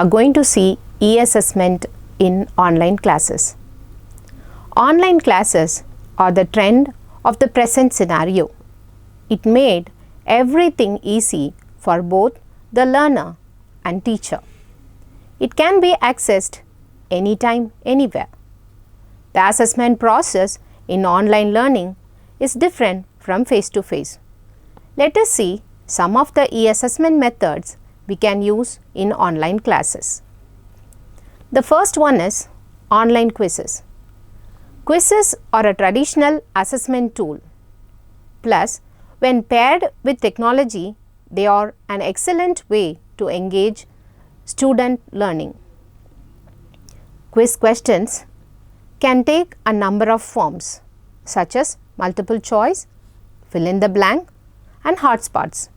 are going to see e-assessment in online classes. Online classes are the trend of the present scenario. It made everything easy for both the learner and teacher. It can be accessed anytime, anywhere. The assessment process in online learning is different from face-to-face. Let us see some of the e-assessment methods we can use in online classes. The first one is online quizzes. Quizzes are a traditional assessment tool. Plus, when paired with technology, they are an excellent way to engage student learning. Quiz questions can take a number of forms such as multiple choice, fill in the blank, and hotspots.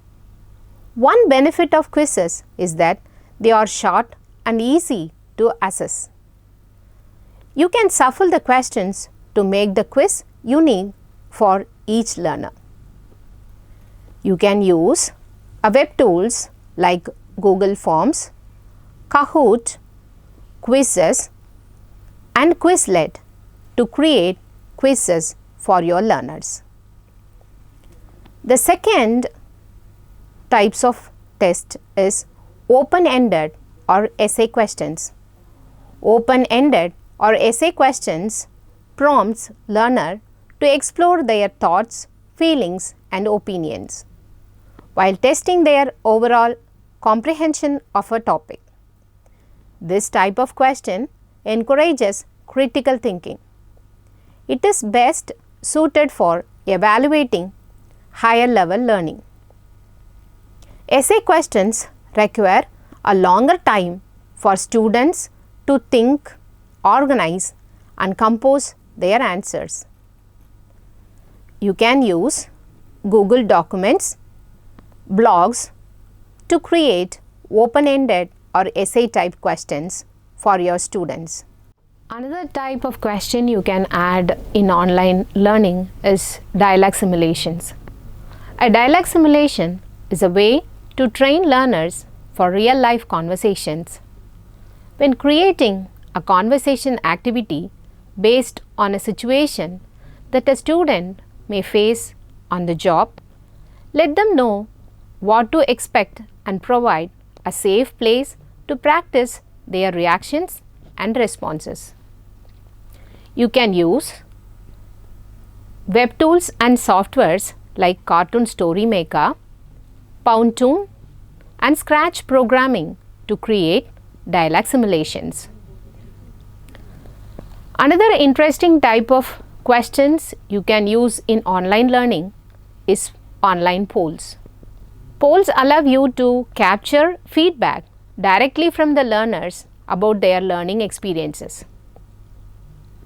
One benefit of quizzes is that they are short and easy to assess. You can shuffle the questions to make the quiz unique for each learner. You can use web tools like Google Forms, Kahoot, Quizzes, and Quizlet to create quizzes for your learners. The second types of test is open-ended or essay questions. Open-ended or essay questions prompts learner to explore their thoughts, feelings, and opinions while testing their overall comprehension of a topic. This type of question encourages critical thinking. It is best suited for evaluating higher level learning. Essay questions require a longer time for students to think, organize, and compose their answers. You can use Google Documents, blogs to create open-ended or essay type questions for your students. Another type of question you can add in online learning is dialogue simulations. A dialogue simulation is a way to train learners for real-life conversations. When creating a conversation activity based on a situation that a student may face on the job, let them know what to expect and provide a safe place to practice their reactions and responses. You can use web tools and softwares like Cartoon Story Maker, Powtoon, and Scratch programming to create dialogue simulations. Another interesting type of questions you can use in online learning is online polls. Polls allow you to capture feedback directly from the learners about their learning experiences.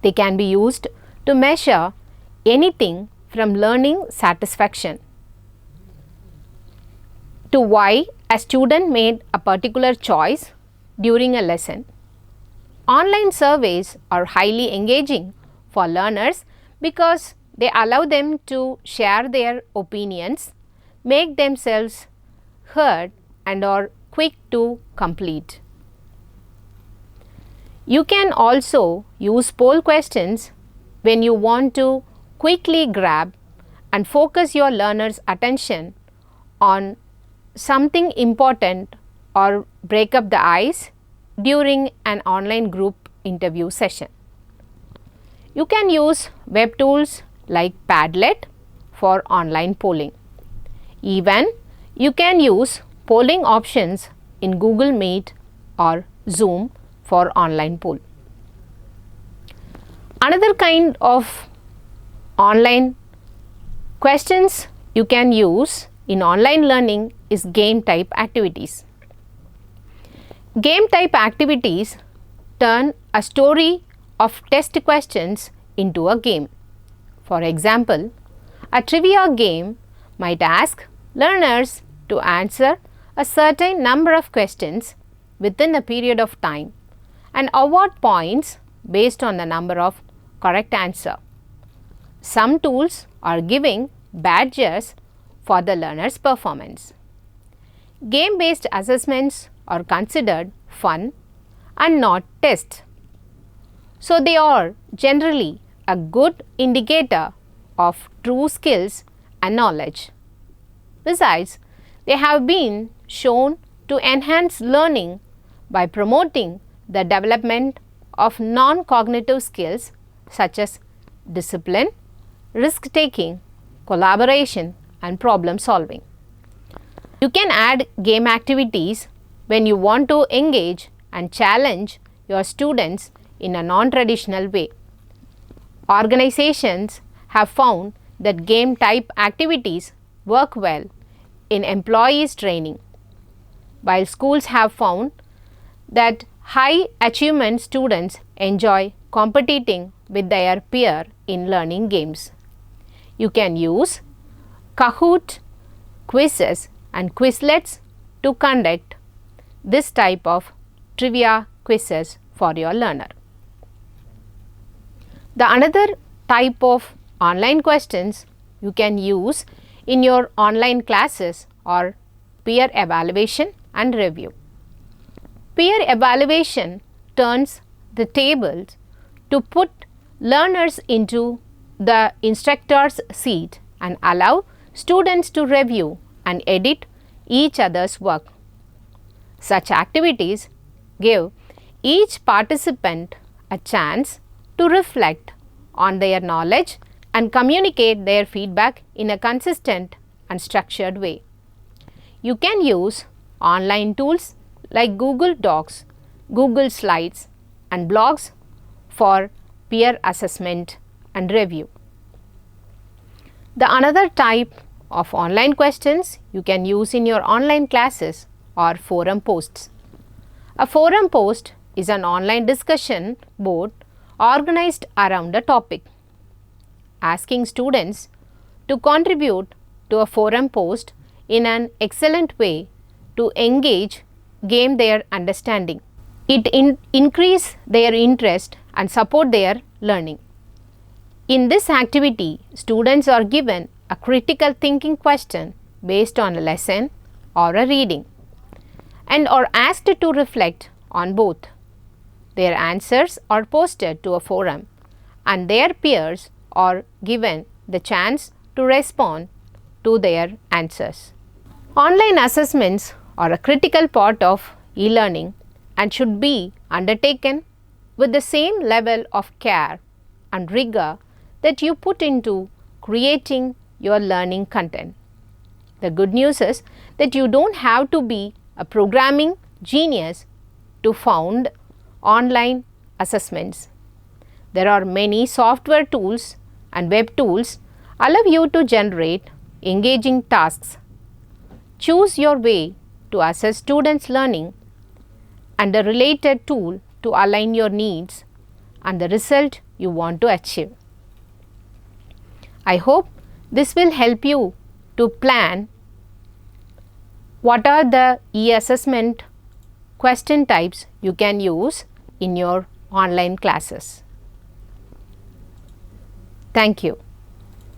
They can be used to measure anything from learning satisfaction to why a student made a particular choice during a lesson. Online surveys are highly engaging for learners because they allow them to share their opinions, make themselves heard, and are quick to complete. You can also use poll questions when you want to quickly grab and focus your learners' attention on something important or break up the ice during an online group interview session. You can use web tools like Padlet for online polling. Even you can use polling options in Google Meet or Zoom for online poll. Another kind of online questions you can use in online learning is game type activities. Game type activities turn a story of test questions into a game. For example, a trivia game might ask learners to answer a certain number of questions within a period of time and award points based on the number of correct answer. Some tools are giving badges for the learner's performance. Game-based assessments are considered fun and not tests. So they are generally a good indicator of true skills and knowledge. Besides, they have been shown to enhance learning by promoting the development of non-cognitive skills such as discipline, risk-taking, collaboration, and problem solving. You can add game activities when you want to engage and challenge your students in a non-traditional way. Organizations have found that game type activities work well in employees training, while schools have found that high achievement students enjoy competing with their peer in learning games. You can use Kahoot, quizzes and Quizlets to conduct this type of trivia quizzes for your learner. The another type of online questions you can use in your online classes are peer evaluation and review. Peer evaluation turns the tables to put learners into the instructor's seat and allow students to review and edit each other's work. Such activities give each participant a chance to reflect on their knowledge and communicate their feedback in a consistent and structured way. You can use online tools like Google Docs, Google Slides, and blogs for peer assessment and review. The another type of online questions you can use in your online classes are forum posts. A forum post is an online discussion board organized around a topic. Asking students to contribute to a forum post in an excellent way to engage, gain their understanding. It increase their interest and support their learning. In this activity, students are given a critical thinking question based on a lesson or a reading and are asked to reflect on both. Their answers are posted to a forum and their peers are given the chance to respond to their answers. Online assessments are a critical part of e-learning and should be undertaken with the same level of care and rigor that you put into creating your learning content. The good news is that you don't have to be a programming genius to found online assessments. There are many software tools and web tools allow you to generate engaging tasks. Choose your way to assess students' learning and a related tool to align your needs and the result you want to achieve. I hope this will help you to plan what are the e-assessment question types you can use in your online classes. Thank you.